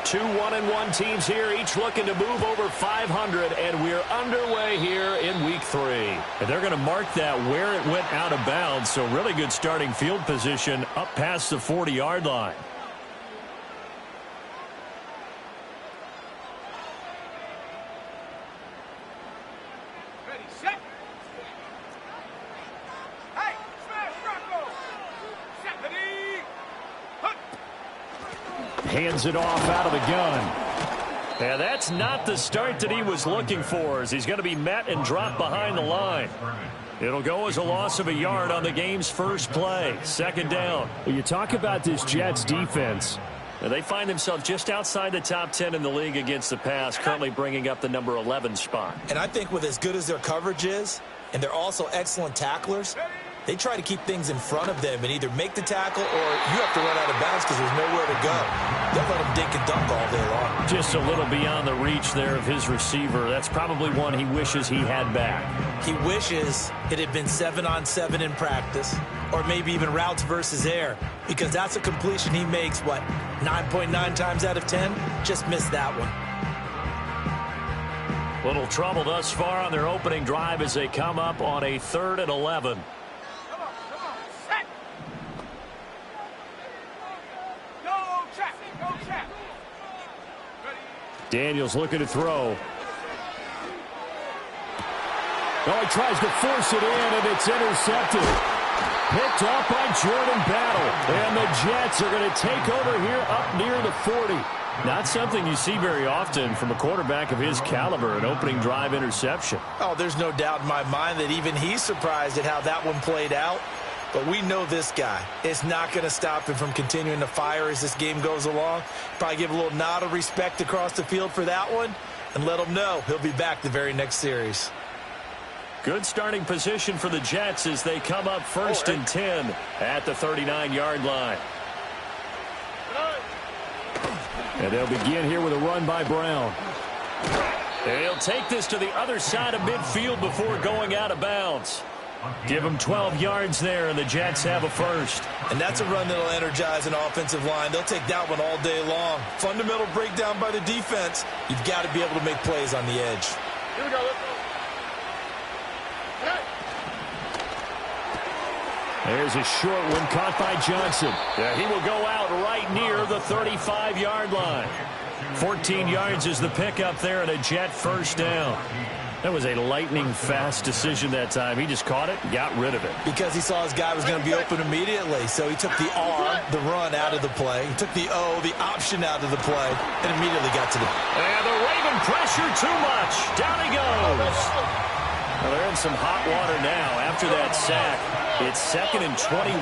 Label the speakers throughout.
Speaker 1: Two 1-1 teams here, each looking to move over 500, and we're underway here in week 3. And they're going to mark that where it went out of bounds, so really good starting field position up past the 40-yard line. Hands it off out of the gun. Yeah, that's not the start that he was looking for, as he's going to be met and dropped behind the line. It'll go as a loss of a yard on the game's first play. Second down.
Speaker 2: Well, you talk about this Jets defense.
Speaker 1: Now, they find themselves just outside the top 10 in the league against the pass, currently bringing up the number 11 spot.
Speaker 3: And I think with as good as their coverage is, and they're also excellent tacklers, they try to keep things in front of them and either make the tackle or you have to run out of bounds because there's nowhere to go. They'll let them dink and dunk all day long.
Speaker 1: Just a little beyond the reach there of his receiver. That's probably one he wishes he had back.
Speaker 3: He wishes it had been 7-on-7 in practice, or maybe even routes versus air, because that's a completion he makes, 9.9 times out of 10? Just missed that one.
Speaker 1: Little trouble thus far on their opening drive as they come up on a 3rd and 11. Daniels looking to throw.
Speaker 2: Oh, he tries to force it in, and it's intercepted. Picked off by Jordan Battle. And the Jets are going to take over here up near the 40.
Speaker 1: Not something you see very often from a quarterback of his caliber, an opening drive interception.
Speaker 3: Oh, there's no doubt in my mind that even he's surprised at how that one played out. But we know this guy. It's not going to stop him from continuing to fire as this game goes along. Probably give a little nod of respect across the field for that one and let him know he'll be back the very next series.
Speaker 1: Good starting position for the Jets as they come up 1st and 10 at the 39-yard line.
Speaker 2: And they'll begin here with a run by Brown.
Speaker 1: And he'll take this to the other side of midfield before going out of bounds. Give them 12 yards there, and the Jets have a first.
Speaker 3: And that's a run that'll energize an offensive line. They'll take that one all day long. Fundamental breakdown by the defense. You've got to be able to make plays on the edge.
Speaker 4: Here we go. Let's go.
Speaker 2: There's a short one caught by Johnson.
Speaker 1: Yeah, he will go out right near the 35-yard line. 14 yards is the pickup there, and a Jet first down. That was a lightning-fast decision that time. He just caught it and got rid of it.
Speaker 3: Because he saw his guy was going to be open immediately. So he took the R, the run, out of the play. He took the O, the option, out of the play, and immediately got to the...
Speaker 1: And the Raven pressure too much. Down he goes. Well, they're in some hot water now after that sack. It's 2nd and 21.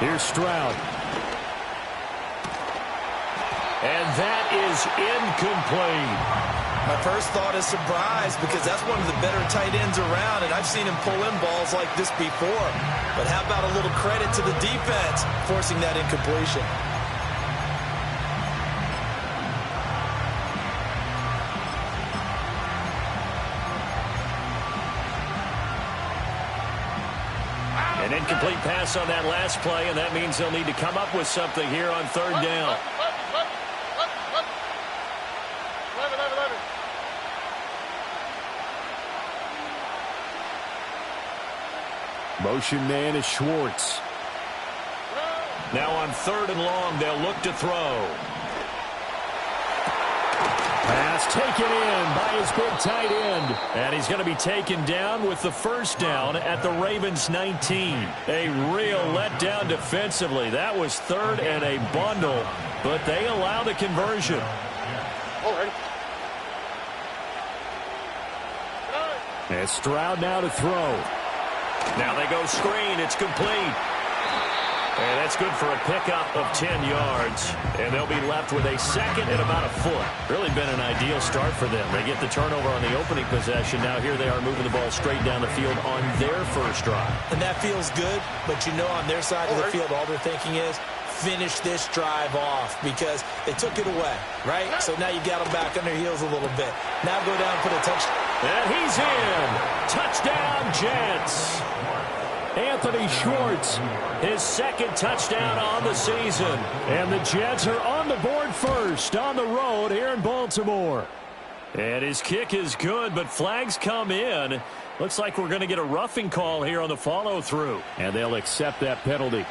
Speaker 2: Here's Stroud.
Speaker 1: And that is incomplete.
Speaker 3: My first thought is surprise, because that's one of the better tight ends around, and I've seen him pull in balls like this before. But how about a little credit to the defense forcing that incompletion?
Speaker 1: An incomplete pass on that last play, and that means they'll need to come up with something here on 3rd down.
Speaker 2: Motion man is Schwartz.
Speaker 1: Now on 3rd and long, they'll look to throw.
Speaker 2: Pass taken in by his big tight end.
Speaker 1: And he's going to be taken down with the first down at the Ravens 19. A real letdown defensively. That was 3rd and a bundle, but they allow the conversion.
Speaker 2: And Stroud now to throw.
Speaker 1: Now they go screen. It's complete. And that's good for a pickup of 10 yards. And they'll be left with a 2nd and about a foot. Really been an ideal start for them. They get the turnover on the opening possession. Now here they are moving the ball straight down the field on their first drive.
Speaker 3: And that feels good, but you know on their side of the field, all they're thinking is, finish this drive off, because they took it away, right? So now you got them back on their heels a little bit. Now go down and put a touchdown.
Speaker 1: And he's in. Touchdown, Jets.
Speaker 2: Anthony Schwartz.
Speaker 1: His second touchdown on the season.
Speaker 2: And the Jets are on the board first on the road here in Baltimore.
Speaker 1: And his kick is good, but flags come in. Looks like we're going to get a roughing call here on the follow-through.
Speaker 2: And they'll accept that penalty.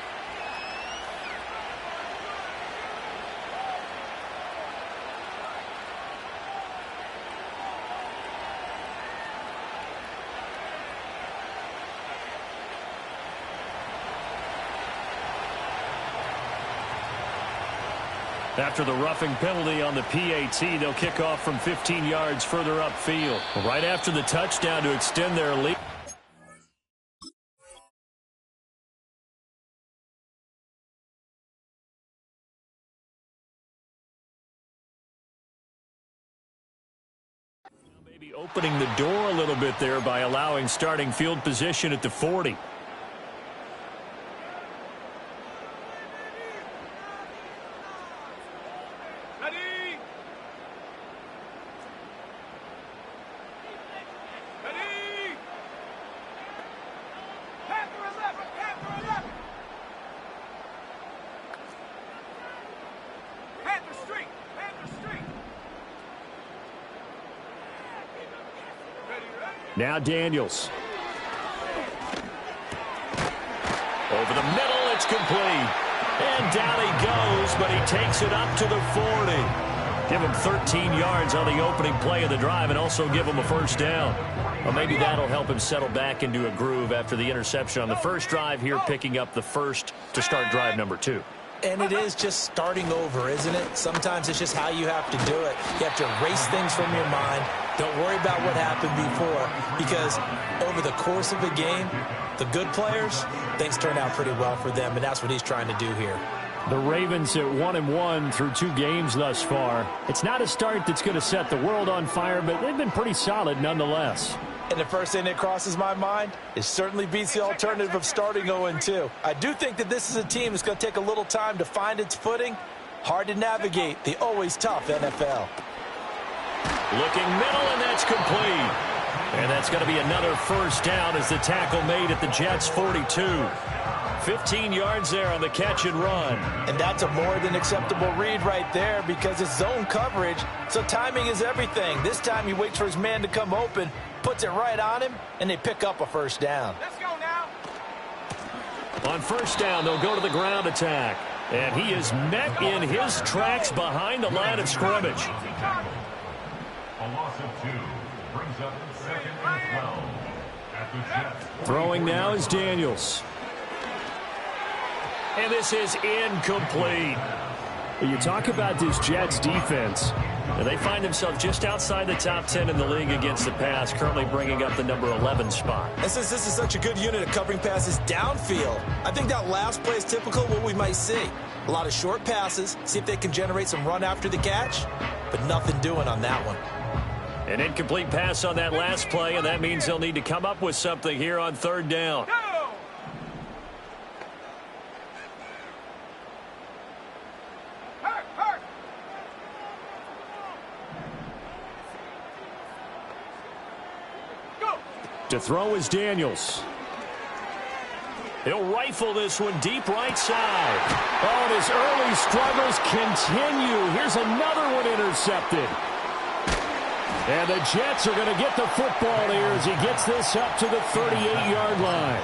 Speaker 1: After the roughing penalty on the PAT, they'll kick off from 15 yards further upfield. Right after the touchdown to extend their lead. Maybe opening the door a little bit there by allowing starting field position at the 40. Now Daniels. Over the middle, it's complete. And down he goes, but he takes it up to the 40. Give him 13 yards on the opening play of the drive and also give him a first down. Well, maybe that'll help him settle back into a groove after the interception on the first drive here, picking up the first to start drive number 2.
Speaker 3: And it is just starting over, isn't it? Sometimes it's just how you have to do it. You have to erase things from your mind. Don't worry about what happened before, because over the course of a game, the good players, things turn out pretty well for them, and that's what he's trying to do here.
Speaker 2: The Ravens at 1-1 through 2 games thus far. It's not a start that's going to set the world on fire, but they've been pretty solid nonetheless.
Speaker 3: And the first thing that crosses my mind is certainly beats the alternative of starting 0-2. I do think that this is a team that's going to take a little time to find its footing. Hard to navigate the always tough NFL.
Speaker 1: Looking middle, and that's complete. And that's going to be another first down as the tackle made at the Jets' 42. 15 yards there on the catch and run.
Speaker 3: And that's a more than acceptable read right there because it's zone coverage, so timing is everything. This time he waits for his man to come open, puts it right on him, and they pick up a first down.
Speaker 4: Let's go now.
Speaker 1: On first down, they'll go to the ground attack. And he is met in his tracks behind the line of scrimmage.
Speaker 4: A loss of 2 brings up 2nd and 12 at the Jets.
Speaker 2: Throwing now is Daniels.
Speaker 1: And this is incomplete.
Speaker 2: You talk about this Jets defense.
Speaker 1: And they find themselves just outside the top 10 in the league against the pass, currently bringing up the number 11 spot.
Speaker 3: And since this is such a good unit of covering passes downfield, I think that last play is typical of what we might see. A lot of short passes, see if they can generate some run after the catch, but nothing doing on that one.
Speaker 1: An incomplete pass on that last play, and that means they'll need to come up with something here on third down.
Speaker 2: To throw is Daniels.
Speaker 1: He'll rifle this one deep right side.
Speaker 2: Oh, and his early struggles continue. Here's another one intercepted. And the Jets are going to get the football here as he gets this up to the 38-yard line.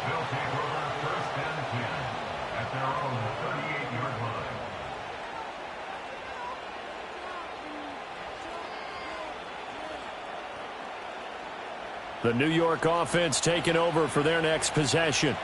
Speaker 4: They'll take over 1st and 10 at their own 38-yard line.
Speaker 1: The New York offense taking over for their next possession.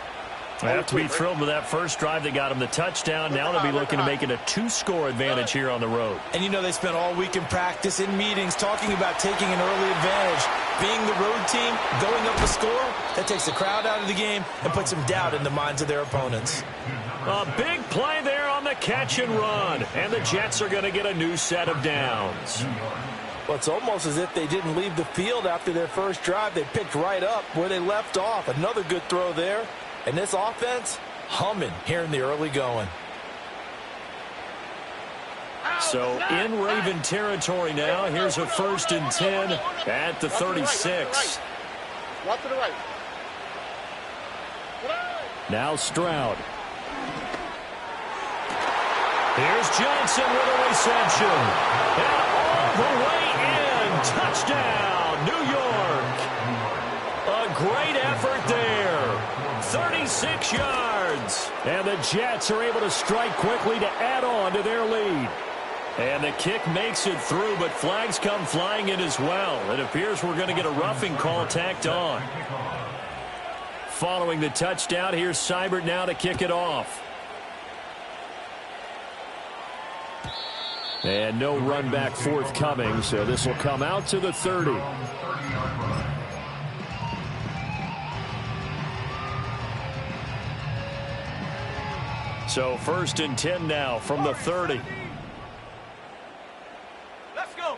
Speaker 1: They have to be thrilled with that first drive that got them the touchdown. Now they'll be looking to make it a 2-score advantage here on the road.
Speaker 3: And you know they spent all week in practice, in meetings, talking about taking an early advantage. Being the road team, going up a score, that takes the crowd out of the game and puts some doubt in the minds of their opponents.
Speaker 1: A big play there on the catch and run. And the Jets are going to get a new set of downs.
Speaker 3: Well, it's almost as if they didn't leave the field after their first drive. They picked right up where they left off. Another good throw there. And this offense, humming here in the early going.
Speaker 1: So in Raven territory now. Here's a 1st and 10 at the 36.
Speaker 5: Walk to the right.
Speaker 2: Now Stroud.
Speaker 1: Here's Johnson with a reception. And all the way in. Touchdown, New York. A great effort there. 36 yards.
Speaker 2: And the Jets are able to strike quickly to add on to their lead.
Speaker 1: And the kick makes it through, but flags come flying in as well. It appears we're going to get a roughing call tacked on. Following the touchdown, here's Seibert now to kick it off.
Speaker 2: And no run back forthcoming, so this will come out to the 30.
Speaker 1: So 1st and 10 now from the 30.
Speaker 5: Let's go.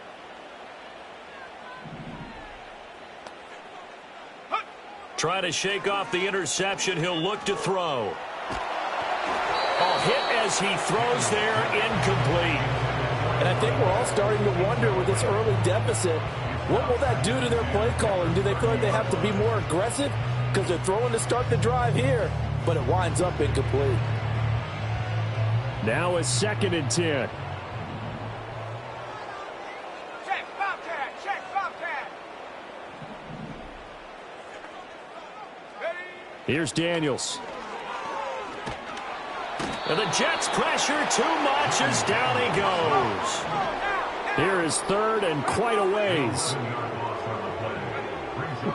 Speaker 1: Try to shake off the interception. He'll look to throw. Hit as he throws there, incomplete.
Speaker 3: And I think we're all starting to wonder with this early deficit, what will that do to their play calling? Do they feel like they have to be more aggressive? Because they're throwing to start the drive here, but it winds up incomplete.
Speaker 2: Now a 2nd and 10.
Speaker 5: Check, Bobcat, check, Bobcat. Ready?
Speaker 2: Here's Daniels.
Speaker 1: And the Jets pressure too much as down he goes.
Speaker 2: Here is 3rd and quite a ways.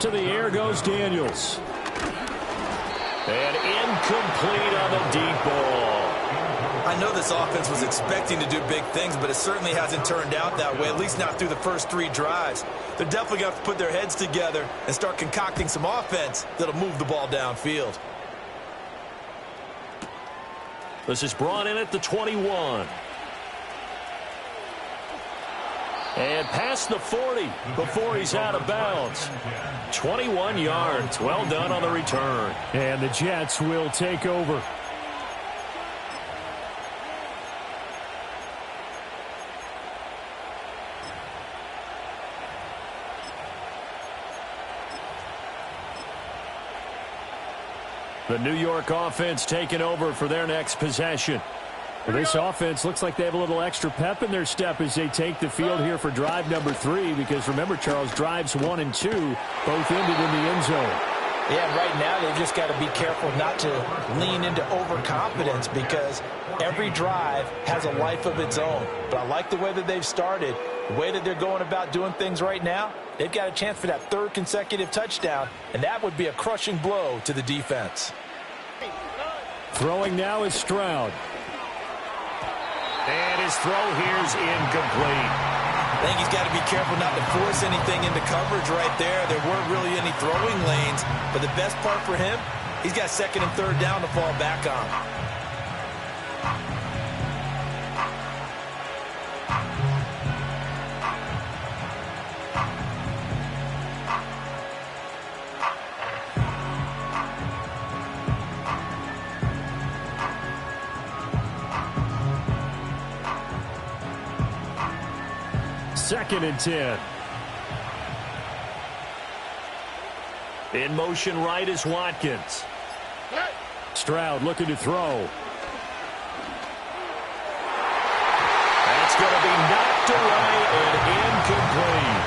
Speaker 2: To the air goes Daniels.
Speaker 1: And incomplete on the deep ball.
Speaker 3: I know this offense was expecting to do big things, but it certainly hasn't turned out that way, at least not through the first 3 drives. They're definitely going to have to put their heads together and start concocting some offense that'll move the ball downfield.
Speaker 1: This is brought in at the 21. And past the 40 before he's out of bounds. 21 yards. Well done on the return.
Speaker 2: And the Jets will take over. The New York offense taking over for their next possession. Well, this offense looks like they have a little extra pep in their step as they take the field here for drive number 3. Because remember, Charles, drives 1 and 2 both ended in the end zone.
Speaker 3: Yeah, right now they've just got to be careful not to lean into overconfidence because every drive has a life of its own. But I like the way that they've started, the way that they're going about doing things right now. They've got a chance for that 3rd consecutive touchdown, and that would be a crushing blow to the defense.
Speaker 2: Throwing now is Stroud.
Speaker 1: And his throw here's incomplete.
Speaker 3: I think he's got to be careful not to force anything into coverage right there. There weren't really any throwing lanes, but the best part for him, he's got 2nd and 3rd down to fall back on.
Speaker 2: Second and 10.
Speaker 1: In motion right is Watkins.
Speaker 2: Stroud looking to throw.
Speaker 1: That's going to be knocked away and incomplete.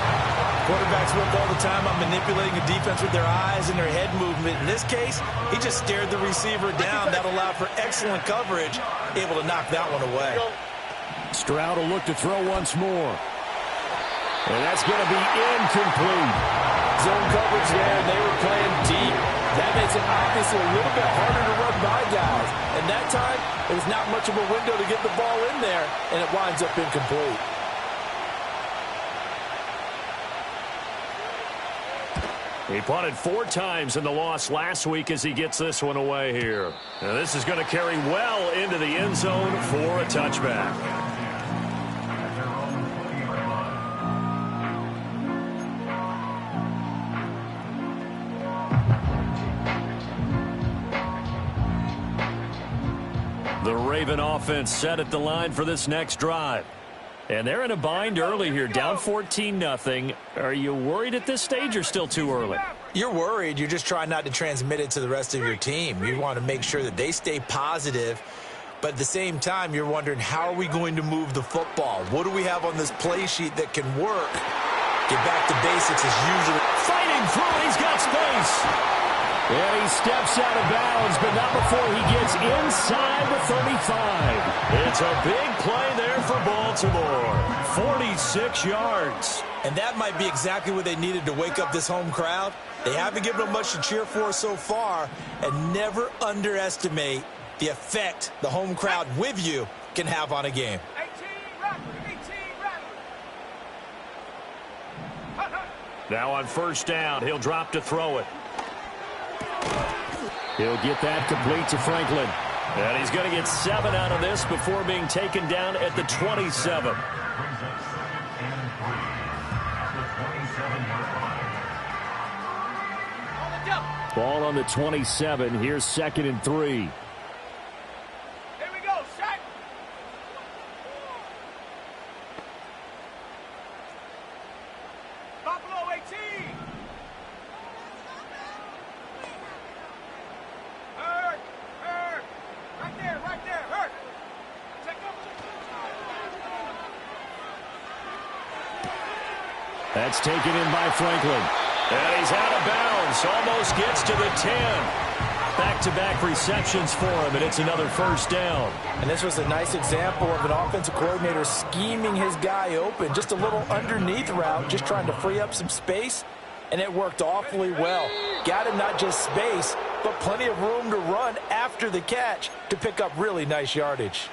Speaker 3: Quarterbacks work all the time on manipulating the defense with their eyes and their head movement. In this case, he just stared the receiver down. That allowed for excellent coverage, able to knock that one away.
Speaker 2: Stroud will look to throw once more. And that's going to be incomplete.
Speaker 3: Zone coverage there, and they were playing deep. That makes it obviously a little bit harder to run by guys. And that time, it was not much of a window to get the ball in there, and it winds up incomplete.
Speaker 1: He punted 4 times in the loss last week as he gets this one away here. Now this is going to carry well into the end zone for a touchback. The Raven offense set at the line for this next drive. And they're in a bind early here, down 14-0. Are you worried at this stage or still too early?
Speaker 3: You're worried. You're just trying not to transmit it to the rest of your team. You want to make sure that they stay positive. But at the same time, you're wondering, how are we going to move the football? What do we have on this play sheet that can work? Get back to basics as usual.
Speaker 2: Fighting through, he's got space. And he steps out of bounds, but not before he gets inside the 35.
Speaker 1: It's a big play there for Baltimore. 46 yards.
Speaker 3: And that might be exactly what they needed to wake up this home crowd. They haven't given them much to cheer for so far, and never underestimate the effect the home crowd with you can have on a game.
Speaker 5: 18 rattlers, 18 rattlers.
Speaker 1: Now on first down, he'll drop to throw it.
Speaker 2: He'll get that complete to Franklin.
Speaker 1: And he's going to get 7 out of this before being taken down at the 27.
Speaker 2: Ball on the 27. Here's 2nd and 3.
Speaker 5: Here we go, set. Buffalo 18. Hurt. Right there, hurt. Check up.
Speaker 2: That's taken in by Franklin.
Speaker 1: And he's out of bounds. Almost gets to the 10. Back-to-back receptions for him, and it's another first down.
Speaker 3: And this was a nice example of an offensive coordinator scheming his guy open. Just a little underneath route, just trying to free up some space, and it worked awfully well. Got him not just space, but plenty of room to run after the catch to pick up really nice yardage.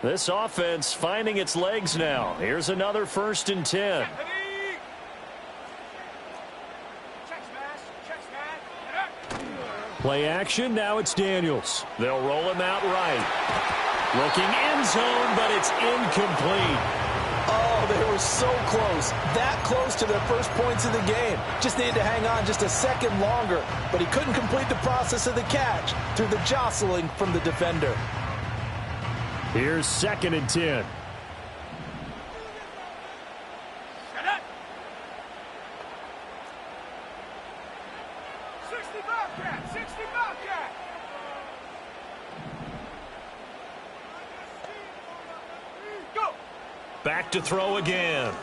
Speaker 1: This offense finding its legs now. Here's another 1st and 10.
Speaker 2: Play action. Now it's Daniels.
Speaker 1: They'll roll him out right. Looking end zone, but it's incomplete.
Speaker 3: Oh, they were so close. That close to their first points of the game. Just needed to hang on just a second longer, but he couldn't complete the process of the catch through the jostling from the defender.
Speaker 2: Here's 2nd and 10.
Speaker 5: Shut up. 60 Bobcat, 60 Bobcat. Go.
Speaker 1: Back to throw again.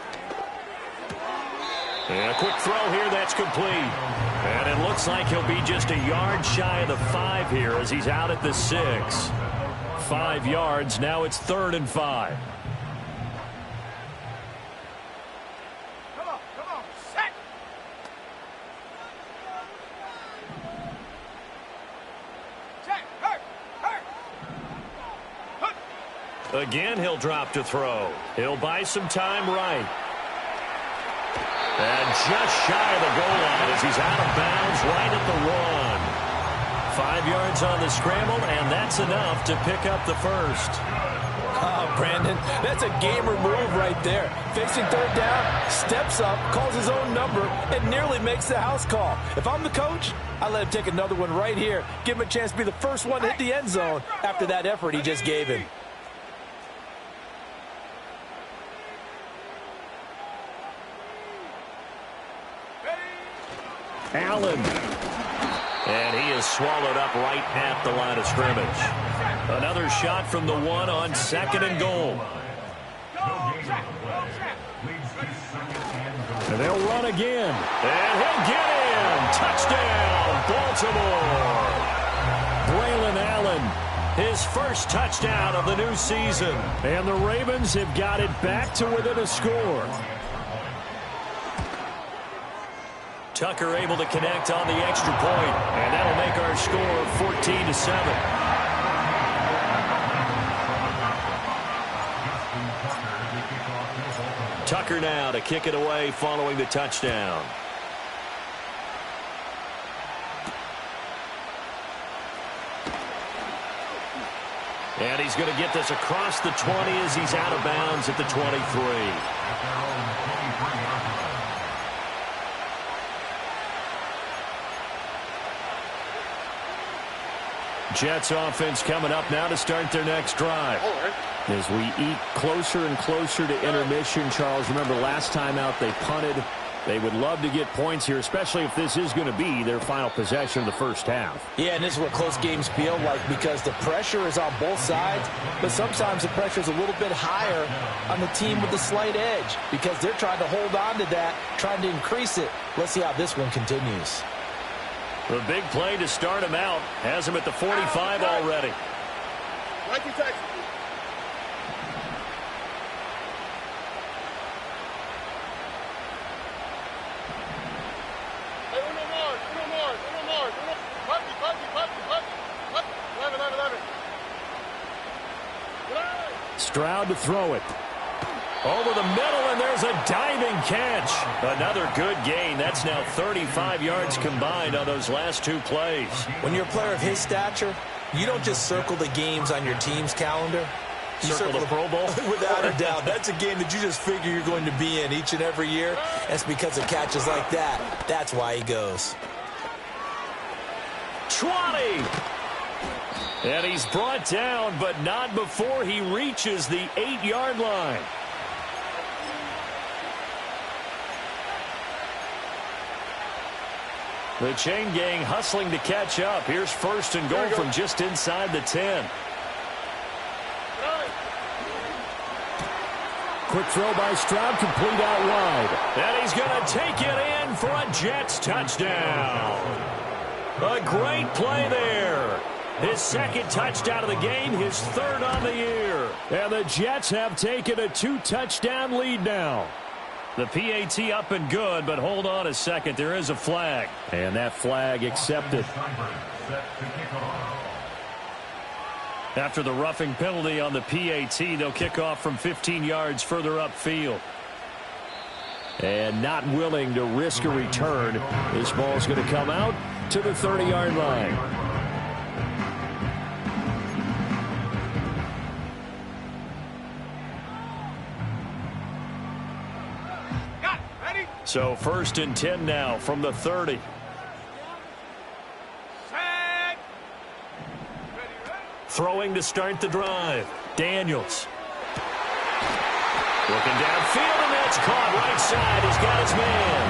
Speaker 1: And a quick throw here, that's complete. And it looks like he'll be just a yard shy of the 5 here as he's out at the 6. 5 yards. Now it's 3rd and 5.
Speaker 5: Come on, set. Check, hurt.
Speaker 1: Again, he'll drop to throw. He'll buy some time right. And just shy of the goal line as he's out of bounds right at the 1. 5 yards on the scramble, and that's enough to pick up the first.
Speaker 3: Oh, Brandon, that's a gamer move right there. Facing 3rd down, steps up, calls his own number, and nearly makes the house call. If I'm the coach, I let him take another one right here. Give him a chance to be the first one to hit the end zone after that effort he just gave him.
Speaker 2: Allen.
Speaker 1: And he is swallowed up right at the line of scrimmage. Another shot from the 1 on 2nd and goal.
Speaker 2: And they'll run again.
Speaker 1: And he'll get in. Touchdown, Baltimore.
Speaker 2: Braylon Allen.
Speaker 1: His first touchdown of the new season.
Speaker 2: And the Ravens have got it back to within a score.
Speaker 1: Tucker able to connect on the extra point, and that'll make our score 14-7. Tucker now to kick it away following the touchdown. And he's going to get this across the 20 as he's out of bounds at the 23. Jets offense coming up now to start their next drive. As we eat closer and closer to intermission, Charles, remember last time out they punted. They would love to get points here, especially if this is going to be their final possession of the first half.
Speaker 3: Yeah, and this is what close games feel like because the pressure is on both sides, but sometimes the pressure is a little bit higher on the team with the slight edge because they're trying to hold on to that, trying to increase it. Let's see how this one continues.
Speaker 1: The big play to start him out has him at the 45 already. Stroud to throw it. Over the middle, and there's a diving catch. Another good gain. That's now 35 yards combined on those last two plays.
Speaker 3: When you're a player of his stature, you don't just circle the games on your team's calendar. You
Speaker 1: circle the Pro Bowl?
Speaker 3: Without a doubt. That's a game that you just figure you're going to be in each and every year. That's because of catches like that. That's why he goes.
Speaker 1: 20! And he's brought down, but not before he reaches the 8-yard line. The chain gang hustling to catch up. Here's first and goal from just inside the 10.
Speaker 2: Quick throw by Stroud, complete out wide.
Speaker 1: And he's going to take it in for a Jets touchdown. A great play there. His second touchdown of the game, his third on the year.
Speaker 2: And the Jets have taken a 2-touchdown lead now.
Speaker 1: The PAT up and good, but hold on a second. There is a flag.
Speaker 2: And that flag accepted.
Speaker 1: After the roughing penalty on the PAT, they'll kick off from 15 yards further upfield.
Speaker 2: And not willing to risk a return. This ball's going to come out to the 30-yard line.
Speaker 1: So first and 10 now from the 30. Throwing to start the drive. Daniels. Looking downfield, and that's caught right side. He's got his man.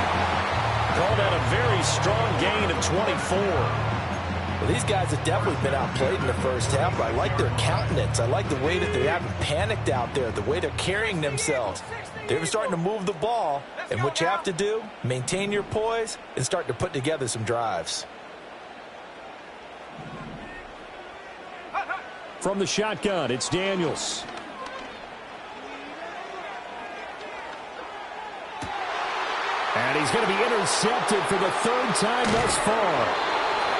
Speaker 1: Called out a very strong gain of 24.
Speaker 3: Well, these guys have definitely been outplayed in the first half, but I like their countenance. I like the way that they haven't panicked out there, the way they're carrying themselves. They're starting to move the ball, and what you have to do, maintain your poise and start to put together some drives.
Speaker 2: From the shotgun, it's Daniels. And he's going to be intercepted for the third time thus far.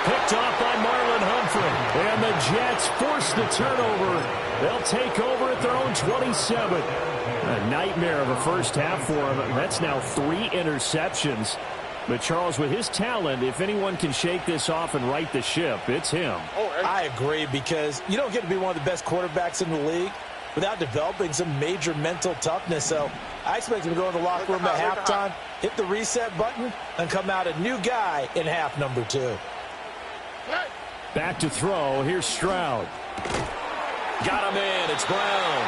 Speaker 1: Picked off by Marlon Humphrey.
Speaker 2: And the Jets force the turnover. They'll take over at their own 27. A nightmare of a first half for him. That's now 3 interceptions. But, Charles, with his talent, if anyone can shake this off and right the ship, it's him.
Speaker 3: I agree, because you don't get to be one of the best quarterbacks in the league without developing some major mental toughness. So I expect him to go in the locker room at halftime, hit the reset button, and come out a new guy in half number 2.
Speaker 2: Back to throw. Here's Stroud.
Speaker 1: Got him in. It's Brown.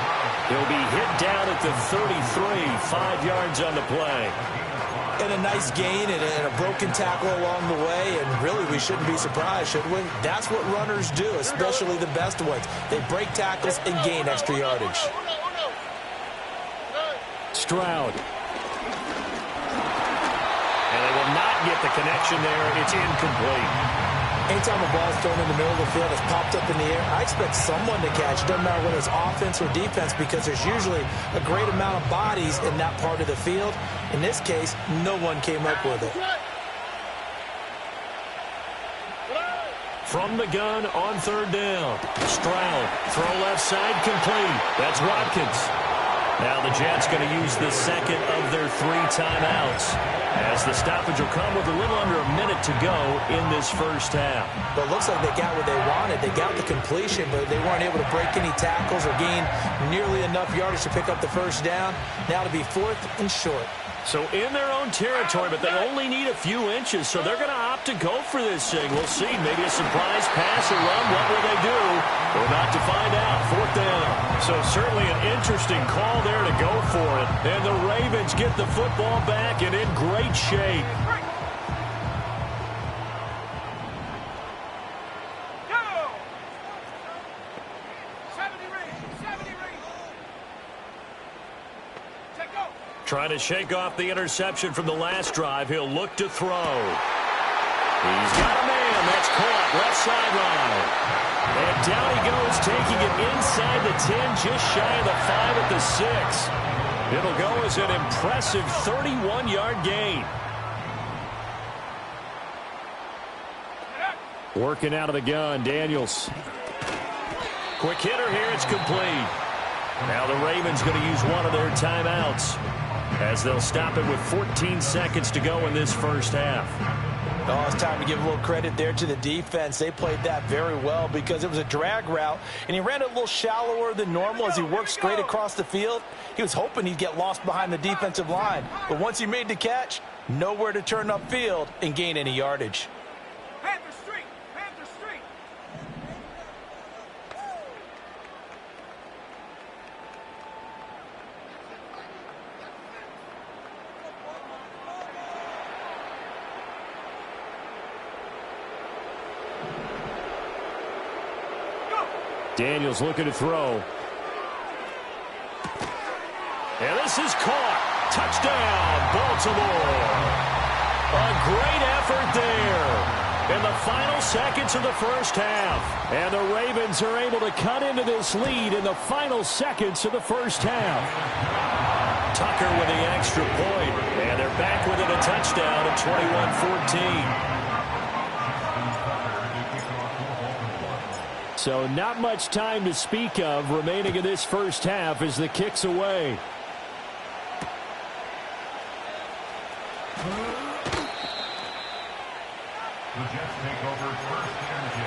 Speaker 1: He'll be hit down at the 33. 5 yards on the play.
Speaker 3: And a nice gain and a broken tackle along the way. And really, we shouldn't be surprised, should we? That's what runners do, especially the best ones. They break tackles and gain extra yardage.
Speaker 2: Stroud.
Speaker 1: And they will not get the connection there. It's incomplete.
Speaker 3: Anytime a ball is thrown in the middle of the field, it's popped up in the air, I expect someone to catch. Doesn't matter whether it's offense or defense, because there's usually a great amount of bodies in that part of the field. In this case, no one came up with it.
Speaker 1: From the gun on third down. Stroud, throw left side, complete. That's Watkins. Now the Jets going to use the second of their 3 timeouts. as the stoppage will come with a little under a minute to go in this first half.
Speaker 3: But it looks like they got what they wanted. They got the completion, but they weren't able to break any tackles or gain nearly enough yardage to pick up the first down. Now to be 4th and short.
Speaker 1: So in their own territory, but they only need a few inches, so they're going to opt to go for this thing. We'll see. Maybe a surprise pass or run. What will they do? We're about to find out. 4th down. So certainly an interesting call there to go for it. And the Ravens get the football back and in great shape. Trying to shake off the interception from the last drive. He'll look to throw. He's got a man. That's caught. Left sideline. And down he goes, taking it inside the 10, just shy of the 5 at the 6. It'll go as an impressive 31-yard gain.
Speaker 2: Working out of the gun, Daniels.
Speaker 1: Quick hitter here. It's complete. Now the Ravens going to use one of their timeouts, as they'll stop it with 14 seconds to go in this first half.
Speaker 3: Oh, it's time to give a little credit there to the defense. They played that very well because it was a drag route, and he ran it a little shallower than normal as he worked straight across the field. He was hoping he'd get lost behind the defensive line, but once he made the catch, nowhere to turn upfield and gain any yardage.
Speaker 5: Panther Street! Panther Street!
Speaker 2: Daniels looking to throw.
Speaker 1: And this is caught. Touchdown, Baltimore. A great effort there in the final seconds of the first half.
Speaker 2: And the Ravens are able to cut into this lead in the final seconds of the first half.
Speaker 1: Tucker with the extra point. And they're back within a touchdown at 21-14.
Speaker 2: So not much time to speak of remaining in this first half as the kick's away.
Speaker 4: The Jets take over 1st and 10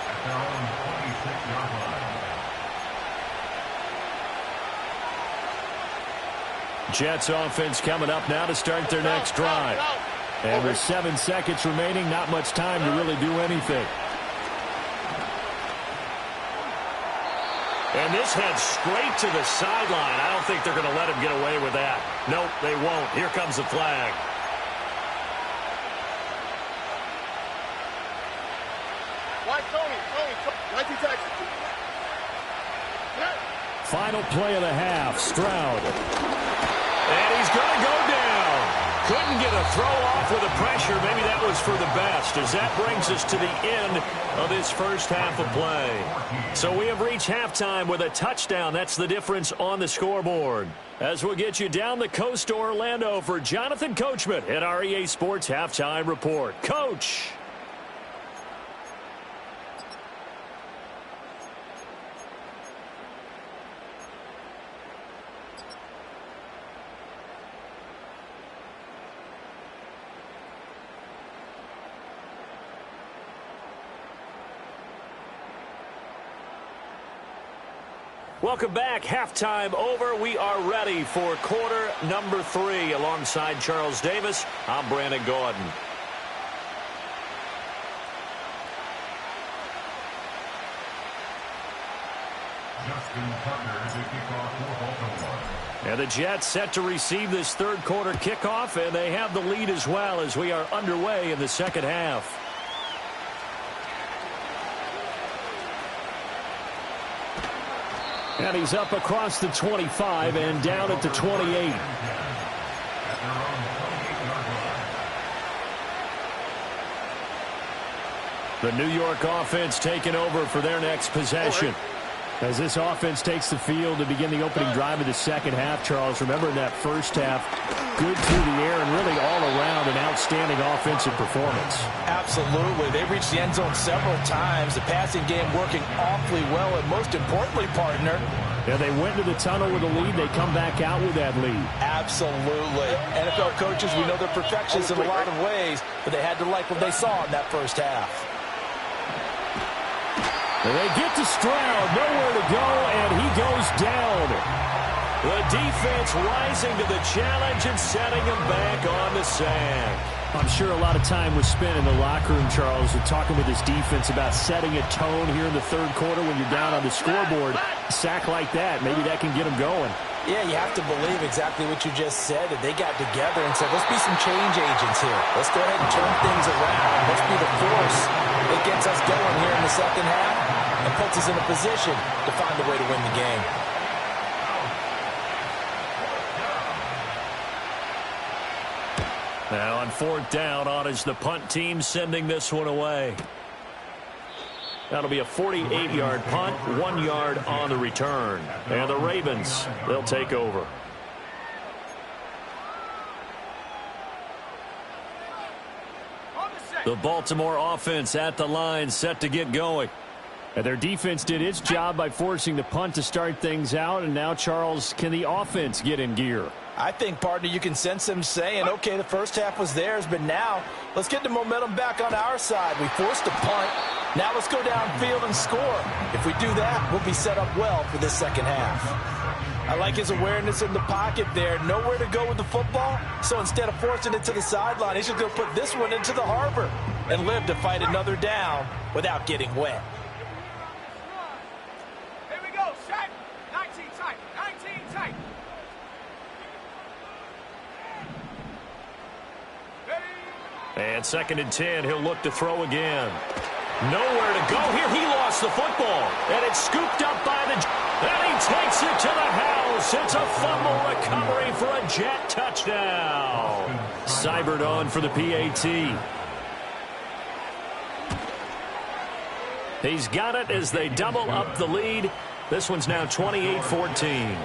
Speaker 4: at their own 26-yard line.
Speaker 2: Jets offense coming up now to start their next drive. And with 7 seconds remaining, not much time to really do anything.
Speaker 1: And this heads straight to the sideline. I don't think they're going to let him get away with that. Nope, they won't. Here comes the flag.
Speaker 2: Final play of the half, Stroud.
Speaker 1: And he's going to go down. Couldn't get a throw off with the pressure. Maybe that was for the best, as that brings us to the end of this first half of play. So we have reached halftime with a touchdown. That's the difference on the scoreboard. As we'll get you down the coast to Orlando for Jonathan Coachman at our EA Sports Halftime Report. Coach. Welcome back. Halftime over. We are ready for quarter number 3. Alongside Charles Davis, I'm Brandon Gordon.
Speaker 4: Justin Tucker to kick off for Baltimore.
Speaker 2: And the Jets set to receive this third quarter kickoff, and they have the lead as well as we are underway in the second half. And he's up across the 25 and down at the 28. The New York offense taking over for their next possession. As this offense takes the field to begin the opening drive of the second half, Charles, remember in that first half, good through the air and really all around an outstanding offensive performance.
Speaker 3: Absolutely. They reached the end zone several times. The passing game working awfully well, and most importantly, partner,
Speaker 2: Yeah, they went to the tunnel with a lead. They come back out with that lead.
Speaker 3: Absolutely. NFL coaches, we know they're perfectionists in a lot of ways, but they had to like what they saw in that first half.
Speaker 2: And they get to Stroud, nowhere to go, and he goes down.
Speaker 1: The defense rising to the challenge and setting him back on the sand.
Speaker 2: I'm sure a lot of time was spent in the locker room, Charles, with talking with this defense about setting a tone here in the third quarter when you're down on the scoreboard. A sack like that, maybe that can get them going.
Speaker 3: Yeah, you have to believe exactly what you just said. That they got together and said, let's be some change agents here. Let's go ahead and turn things around. Let's be the force that gets us going here in the second half and puts us in a position to find a way to win the game.
Speaker 1: Now on fourth down, on is the punt team sending this one away. That'll be a 48-yard punt, 1 yard on the return. And the Ravens, they'll take over. The Baltimore offense at the line, set to get going.
Speaker 2: And their defense did its job by forcing the punt to start things out. And now, Charles, can the offense get in gear?
Speaker 3: I think, partner, you can sense them saying, okay, the first half was theirs, but now let's get the momentum back on our side. We forced a punt. Now let's go downfield and score. If we do that, we'll be set up well for this second half. I like his awareness in the pocket there. Nowhere to go with the football, so instead of forcing it to the sideline, he's just going to put this one into the harbor and live to fight another down without getting wet.
Speaker 5: Here we go, set. 19 tight, 19 tight.
Speaker 1: And 2nd and 10, he'll look to throw again. Nowhere to go here. He lost the football. And it's scooped up by the... And he takes it to the house. It's a fumble recovery for a Jet touchdown. Seibert on for the PAT. He's got it as they double up the lead. This one's now 28-14.
Speaker 4: Ravens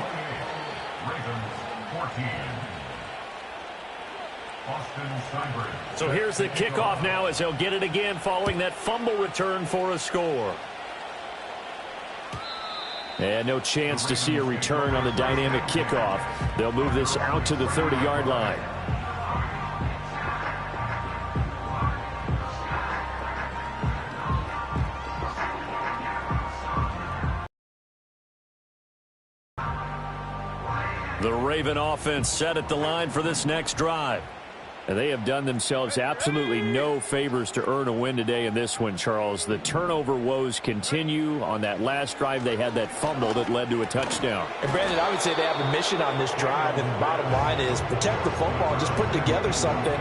Speaker 4: 14.
Speaker 1: So here's the kickoff now as they'll get it again following that fumble return for a score.
Speaker 2: And no chance to see a return on the dynamic kickoff. They'll move this out to the 30-yard line.
Speaker 1: The Raven offense set at the line for this next drive.
Speaker 2: And they have done themselves absolutely no favors to earn a win today in this one, Charles. The turnover woes continue. On that last drive, they had that fumble that led to a touchdown.
Speaker 3: And, Brandon, I would say they have a mission on this drive, and the bottom line is protect the football and just put together something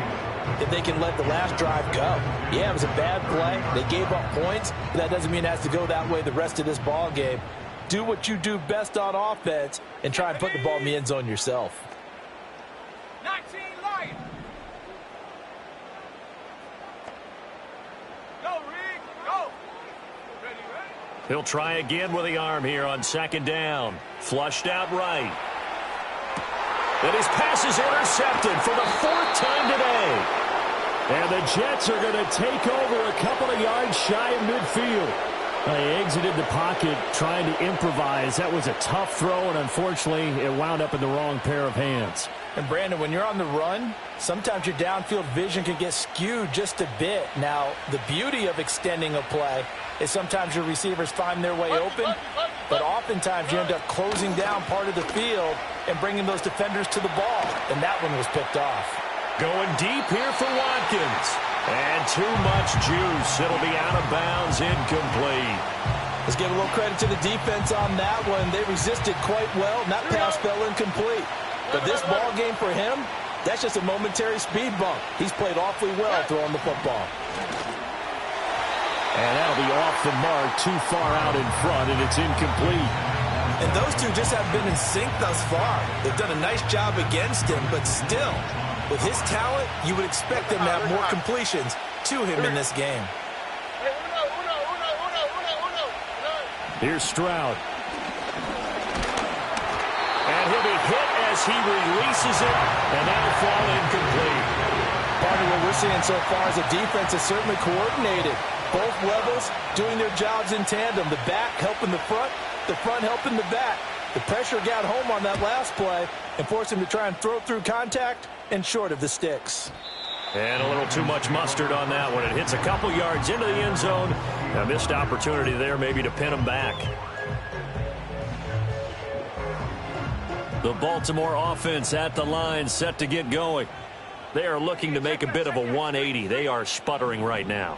Speaker 3: if they can let the last drive go. Yeah, it was a bad play. They gave up points, but that doesn't mean it has to go that way the rest of this ball game. Do what you do best on offense and try and put the ball in the end zone yourself.
Speaker 5: 19 Lions. Go, Reed, go. Ready, ready.
Speaker 1: He'll try again with the arm here on 2nd down. Flushed out right. And his pass is intercepted for the 4th time today.
Speaker 2: And the Jets are going to take over a couple of yards shy of midfield. They exited the pocket trying to improvise. That was a tough throw, and unfortunately, it wound up in the wrong pair of hands.
Speaker 3: And, Brandon, when you're on the run, sometimes your downfield vision can get skewed just a bit. Now, the beauty of extending a play is sometimes your receivers find their way open, but oftentimes you end up closing down part of the field and bringing those defenders to the ball, and that one was picked off.
Speaker 1: Going deep here for Watkins. And too much juice. It'll be out of bounds, incomplete.
Speaker 3: Let's give a little credit to the defense on that one. They resisted quite well, and that pass fell incomplete. But this ball game for him, that's just a momentary speed bump. He's played awfully well throwing the football.
Speaker 2: And that'll be off the mark, too far out in front, and it's incomplete.
Speaker 3: And those two just have been in sync thus far. They've done a nice job against him, but still, with his talent, you would expect them to have more completions to him in this game.
Speaker 2: Here's Stroud.
Speaker 1: And he'll be hit as he releases it, and that'll fall incomplete.
Speaker 3: Part of what we're seeing so far as a defense is certainly coordinated. Both levels doing their jobs in tandem. The back helping the front helping the back. The pressure got home on that last play and forced him to try and throw through contact and short of the sticks.
Speaker 1: And a little too much mustard on that one. It hits a couple yards into the end zone. A missed opportunity there maybe to pin him back. The Baltimore offense at the line, set to get going. They are looking to make a bit of a 180. They are sputtering right now.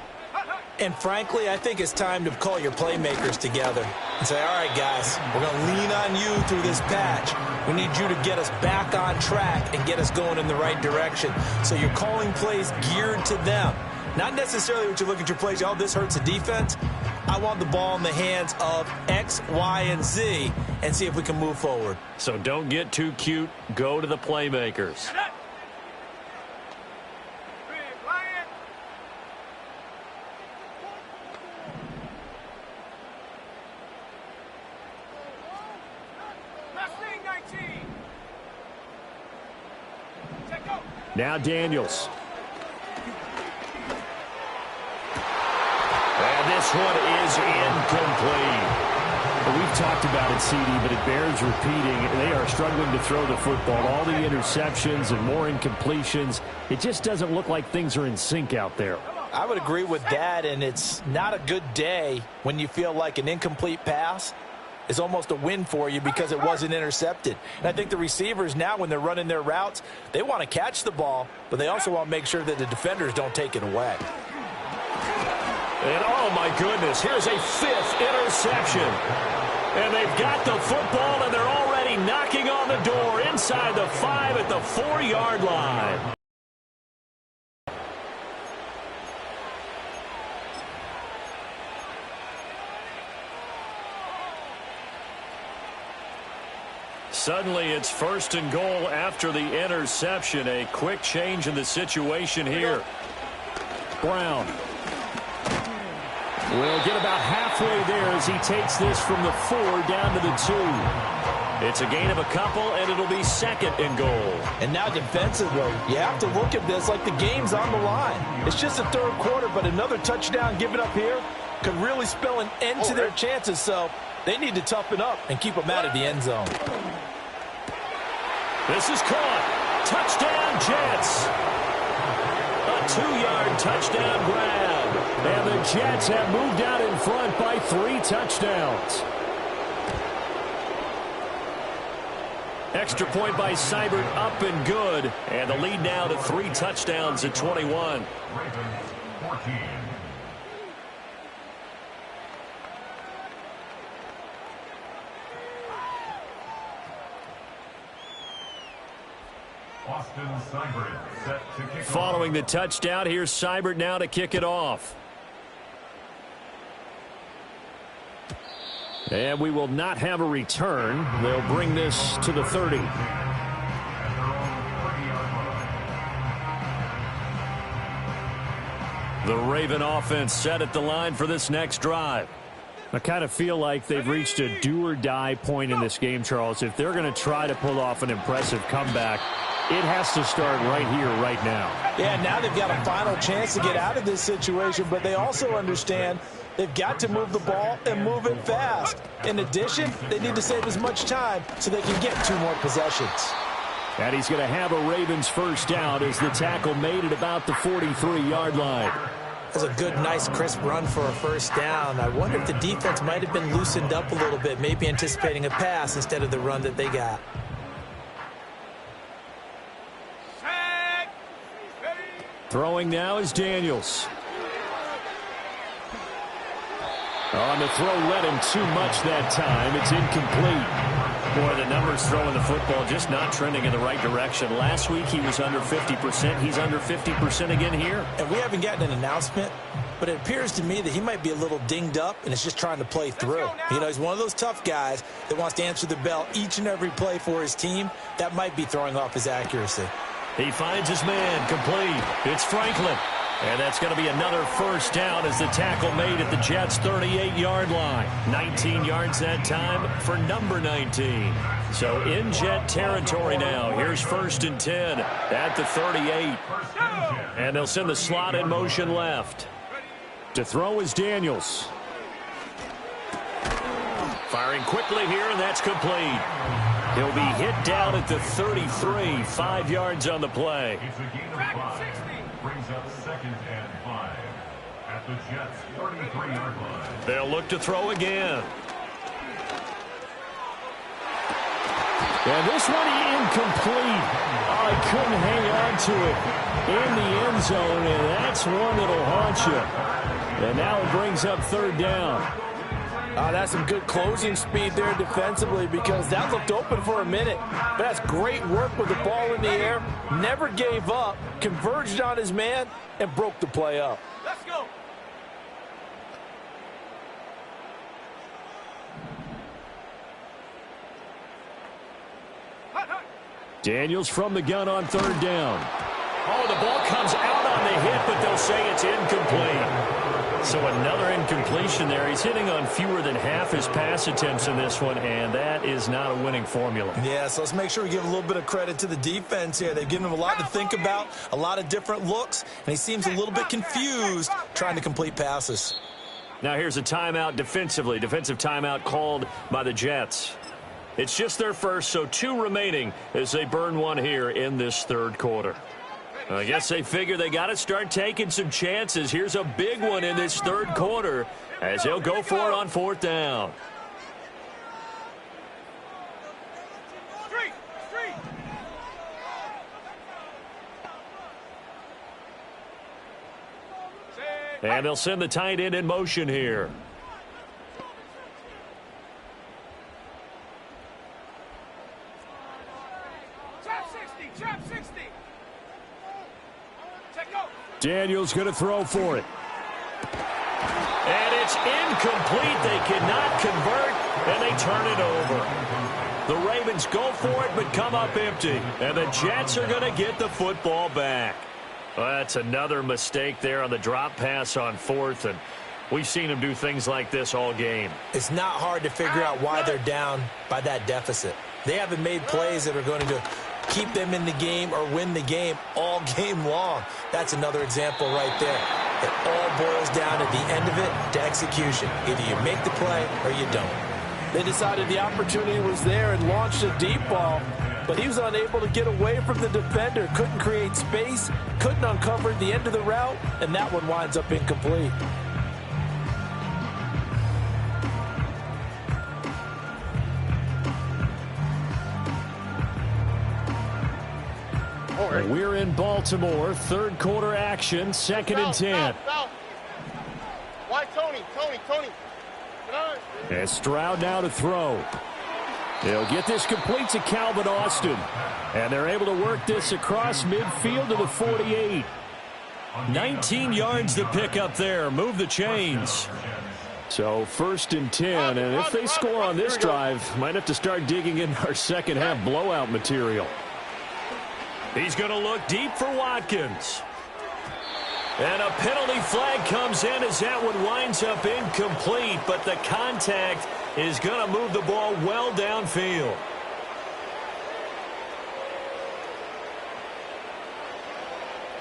Speaker 3: And frankly, I think it's time to call your playmakers together and say, all right, guys, we're going to lean on you through this patch. We need you to get us back on track and get us going in the right direction. So you're calling plays geared to them. Not necessarily what you look at your plays, oh, this hurts the defense. I want the ball in the hands of X, Y, and Z and see if we can move forward.
Speaker 1: So don't get too cute. Go to the playmakers. Now Daniels. And this one is incomplete.
Speaker 2: We've talked about it, CD, but it bears repeating. They are struggling to throw the football. All the interceptions and more incompletions. It just doesn't look like things are in sync out there.
Speaker 3: I would agree with that, and it's not a good day when you feel like an incomplete pass is almost a win for you because it wasn't intercepted. And I think the receivers now, when they're running their routes, they want to catch the ball, but they also want to make sure that the defenders don't take it away.
Speaker 1: And oh my goodness, here's a fifth interception. And they've got the football and they're already knocking on the door inside the 5 at the 4-yard line. Suddenly it's 1st and goal after the interception. A quick change in the situation here.
Speaker 2: Brown will get about halfway there as he takes this from the 4 down to the 2.
Speaker 1: It's a gain of a couple, and it'll be 2nd and goal.
Speaker 3: And now defensively, you have to look at this like the game's on the line. It's just the 3rd quarter, but another touchdown given up here could really spell an end to their chances. So they need to toughen up and keep them out of the end zone.
Speaker 1: This is caught. Touchdown, Jets. A 2-yard touchdown grab.
Speaker 2: And the Jets have moved out in front by 3 touchdowns.
Speaker 1: Extra point by Seibert, up and good. And the lead now to 3 touchdowns at 21.
Speaker 4: Ravens 14. Austin Seibert set to kick
Speaker 1: Following
Speaker 4: off.
Speaker 1: the touchdown, here's Seibert now to kick it off.
Speaker 2: And we will not have a return. They'll bring this to the 30.
Speaker 1: The Raven offense set at the line for this next drive.
Speaker 2: I kind of feel like they've reached a do-or-die point in this game, Charles. If they're going to try to pull off an impressive comeback, it has to start right here, right now.
Speaker 3: Yeah, now they've got a final chance to get out of this situation, but they also understand they've got to move the ball and move it fast. In addition, they need to save as much time so they can get 2 more possessions.
Speaker 2: And he's going to have a Ravens first down as the tackle made at about the 43-yard line.
Speaker 3: That's a good, nice, crisp run for a first down. I wonder if the defense might have been loosened up a little bit, maybe anticipating a pass instead of the run that they got.
Speaker 2: Throwing now is Daniels. On the throw, led him too much that time. It's incomplete.
Speaker 1: Boy, the numbers throwing the football just not trending in the right direction. Last week he was under 50%. He's under 50% again here.
Speaker 3: And we haven't gotten an announcement, but it appears to me that he might be a little dinged up and is just trying to play through. You know, he's one of those tough guys that wants to answer the bell each and every play for his team. That might be throwing off his accuracy.
Speaker 1: He finds his man, complete. It's Franklin. And that's going to be another first down as the tackle made at the Jets' 38-yard line. 19 yards that time for number 19. So in Jet territory now. Here's 1st and 10 at the 38. And they'll send the slot in motion left.
Speaker 2: To throw is Daniels.
Speaker 1: Firing quickly here, and that's complete. He'll be hit down at the 33, 5 yards on the play.
Speaker 4: It's a gain of 5. Brings up 2nd and 5 at the Jets' 33-yard line.
Speaker 1: They'll look to throw again.
Speaker 2: And this one incomplete. Oh, he couldn't hang on to it in the end zone, and that's one that'll haunt you. And now it brings up 3rd down.
Speaker 3: That's some good closing speed there defensively, because that looked open for a minute. But that's great work with the ball in the air. Never gave up, converged on his man, and broke the play up.
Speaker 5: Let's go.
Speaker 2: Daniels from the gun on 3rd down.
Speaker 1: Oh, the ball comes out on the hit, but they'll say it's incomplete. So another incompletion there. He's hitting on fewer than half his pass attempts in this one, and that is not a winning formula.
Speaker 3: Yeah, so let's make sure we give a little bit of credit to the defense here. They've given him a lot to think about, a lot of different looks, and he seems a little bit confused trying to complete passes.
Speaker 1: Now here's a timeout defensively. Defensive timeout called by the Jets. It's just their first, so 2 remaining as they burn one here in this 3rd quarter. I guess they figure they got to start taking some chances. Here's a big one in this 3rd quarter as they'll go for it on 4th down. And they'll send the tight end in motion here.
Speaker 2: Daniels going to throw for it.
Speaker 1: And it's incomplete. They cannot convert, and they turn it over. The Ravens go for it, but come up empty. And the Jets are going to get the football back. Well, that's another mistake there on the drop pass on 4th, and we've seen them do things like this all game.
Speaker 3: It's not hard to figure out why they're down by that deficit. They haven't made plays that are going to keep them in the game or win the game all game long. That's another example right there. It all boils down at the end of it to execution. Either you make the play or you don't. They decided the opportunity was there and launched a deep ball, but he was unable to get away from the defender, couldn't create space, couldn't uncover the end of the route, and that one winds up incomplete.
Speaker 2: We're in Baltimore, 3rd quarter action, 2nd and 10.
Speaker 5: Why Tony?
Speaker 2: And Stroud now to throw. They'll get this complete to Calvin Austin. And they're able to work this across midfield to the 48.
Speaker 1: 19 yards to pick up there. Move the chains.
Speaker 2: So 1st and 10. And if they score on this drive, might have to start digging in our second half blowout material.
Speaker 1: He's going to look deep for Watkins. And a penalty flag comes in as that one winds up incomplete, but the contact is going to move the ball well downfield.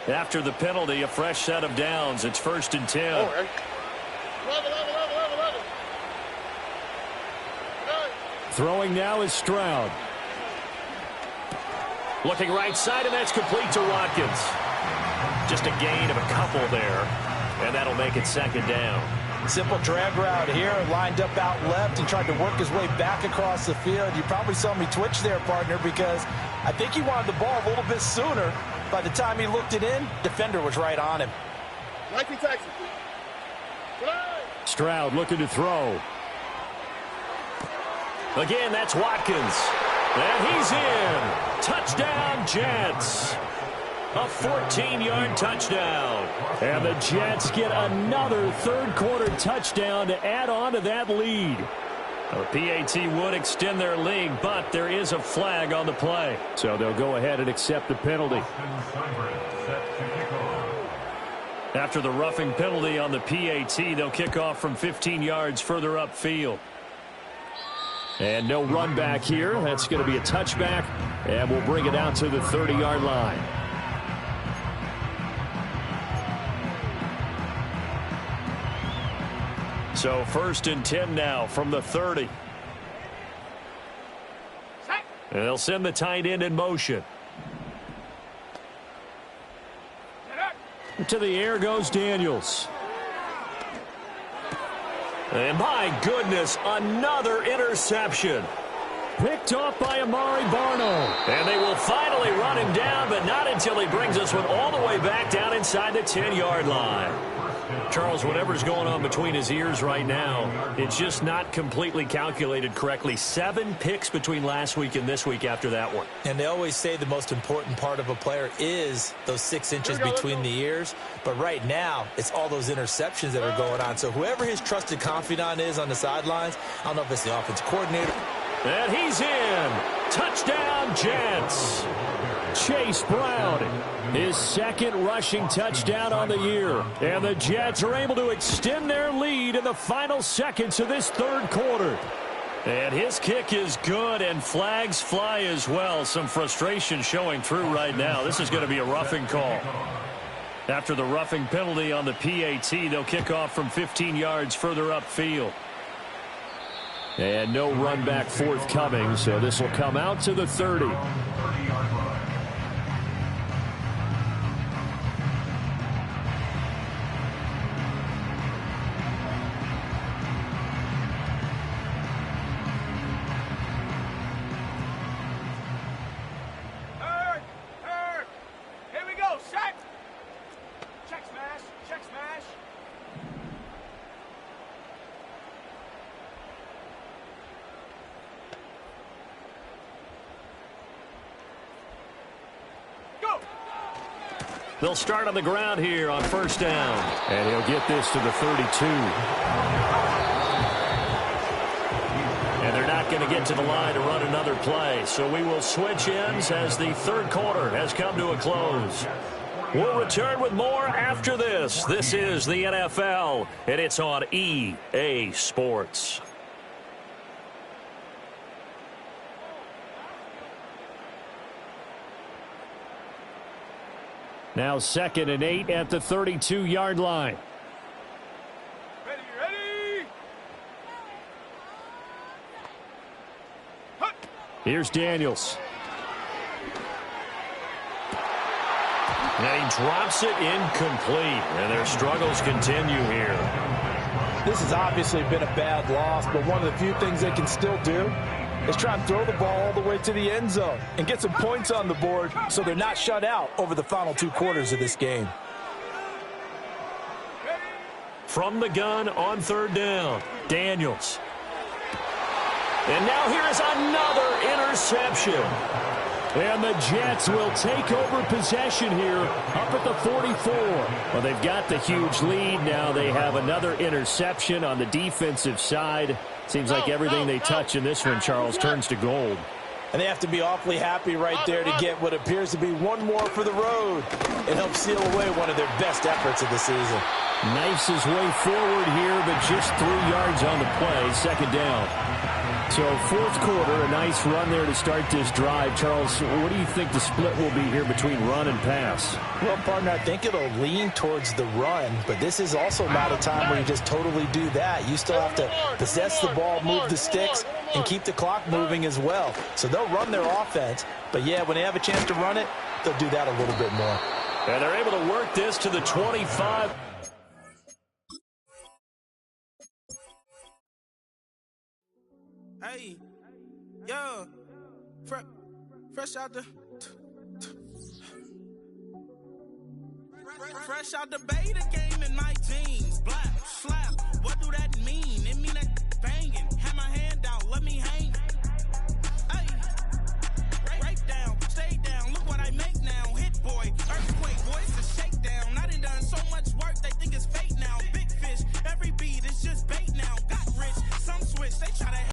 Speaker 1: After the penalty, a fresh set of downs. It's 1st and 10.
Speaker 2: Throwing now is Stroud.
Speaker 1: Looking right side, and that's complete to Watkins. Just a gain of a couple there, and that'll make it 2nd down.
Speaker 3: Simple drag route here, lined up out left and tried to work his way back across the field. You probably saw me twitch there, partner, because I think he wanted the ball a little bit sooner. By the time he looked it in, defender was right on him.
Speaker 2: Stroud looking to throw.
Speaker 1: Again, that's Watkins. And he's in. Touchdown, Jets. A 14-yard touchdown.
Speaker 2: And the Jets get another 3rd quarter touchdown to add on to that lead.
Speaker 1: The PAT would extend their lead, but there is a flag on the play.
Speaker 2: So they'll go ahead and accept the penalty.
Speaker 1: After the roughing penalty on the PAT, they'll kick off from 15 yards further upfield.
Speaker 2: And no run back here. That's going to be a touchback, and we'll bring it out to the 30-yard line.
Speaker 1: So 1st and 10 now from the 30.
Speaker 2: And they'll send the tight end in motion. To the air goes Daniels. And my goodness, another interception. Picked off by Amari Barno. And they will finally run him down, but not until he brings this one all the way back down inside the 10-yard line. Charles, whatever's going on between his ears right now, it's just not completely calculated correctly. 7 picks between last week and this week after that one.
Speaker 3: And they always say the most important part of a player is those 6 inches between the ears. But right now, it's all those interceptions that are going on. So whoever his trusted confidant is on the sidelines, I don't know if it's the offensive coordinator.
Speaker 2: And he's in. Touchdown, Jets. Chase Brown, his second rushing touchdown on the year. And the Jets are able to extend their lead in the final seconds of this third quarter. And his kick is good, and flags fly as well. Some frustration showing through right now. This is going to be a roughing call. After the roughing penalty on the PAT, they'll kick off from 15 yards further upfield. And no run back forthcoming, so this will come out to the 30.
Speaker 5: Here we go, set. Check smash, check smash.
Speaker 2: They'll start on the ground here on first down. And he'll get this to the 32. And they're not going to get to the line to run another play. So we will switch ends as the third quarter has come to a close. We'll return with more after this. This is the NFL, and it's on EA Sports. Now 2nd and 8 at the 32-yard line.
Speaker 5: Ready.
Speaker 2: Here's Daniels. And he drops it incomplete. And their struggles continue here.
Speaker 3: This has obviously been a bad loss, but one of the few things they can still do is try and throw the ball all the way to the end zone and get some points on the board so they're not shut out over the final 2 quarters of this game.
Speaker 2: From the gun on third down, Daniels. And now here is another interception. And the Jets will take over possession here up at the 44. Well, they've got the huge lead. Now they have another interception on the defensive side. Seems like everything they touch in this one, Charles, turns to gold.
Speaker 3: And they have to be awfully happy right there to get what appears to be one more for the road. It helps seal away one of their best efforts of the season.
Speaker 2: Knifes his way forward here, but just 3 yards on the play, second down. So fourth quarter, a nice run there to start this drive. Charles, what do you think the split will be here between run and pass?
Speaker 3: Well, partner, I think it'll lean towards the run, but this is also not a time where you just totally do that. You still have to possess the ball, move the sticks, and keep the clock moving as well. So they'll run their offense, but yeah, when they have a chance to run it, they'll do that a little bit more.
Speaker 2: And they're able to work this to the 25.
Speaker 6: Hey, yo, fresh out the beta game in my jeans, black.